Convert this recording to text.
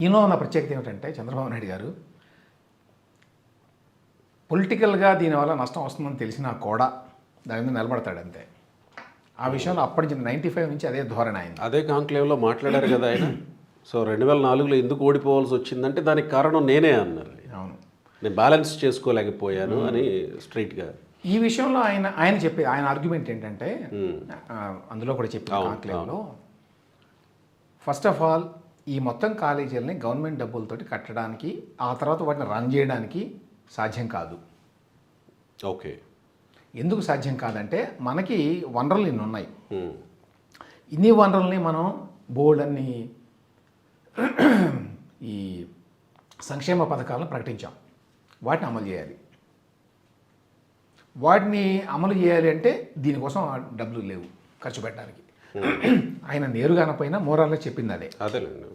ఈయనలో ఉన్న ప్రత్యేకత ఏమిటంటే చంద్రబాబు నాయుడు గారు పొలిటికల్గా దీనివల్ల నష్టం వస్తుందని తెలిసినా కూడా దాని మీద నిలబడతాడు అంతే. ఆ విషయంలో అప్పటి నుంచి 95 నుంచి అదే ధోరణి అయింది. అదే కాంక్లేవ్లో మాట్లాడారు కదా ఆయన. సో 2004లో ఎందుకు ఓడిపోవాల్సి వచ్చిందంటే దానికి కారణం నేనే అన్నారు. అవును, నేను బ్యాలెన్స్ చేసుకోలేకపోయాను అని స్ట్రైట్గా. ఈ విషయంలో ఆయన చెప్పే ఆయన ఆర్గ్యుమెంట్ ఏంటంటే అందులో కూడా చెప్పారు కాంక్లేవ్లో, ఫస్ట్ ఆఫ్ ఆల్ ఈ మొత్తం కాలేజీలని గవర్నమెంట్ డబ్బులతోటి కట్టడానికి ఆ తర్వాత వాటిని రన్ చేయడానికి సాధ్యం కాదు. ఓకే, ఎందుకు సాధ్యం కాదంటే మనకి వనరులు ఇన్ని ఉన్నాయి. ఇన్ని వనరుల్ని మనం బోల్డ్ అన్ని ఈ సంక్షేమ పథకాలను ప్రకటించాం, వాటిని అమలు చేయాలి. వాటిని అమలు చేయాలి అంటే దీనికోసం డబ్బులు లేవు ఖర్చు పెట్టడానికి. ఆయన నేరుగా అనపోయినా మోరాల్లో చెప్పింది అదే. అదేలేండి.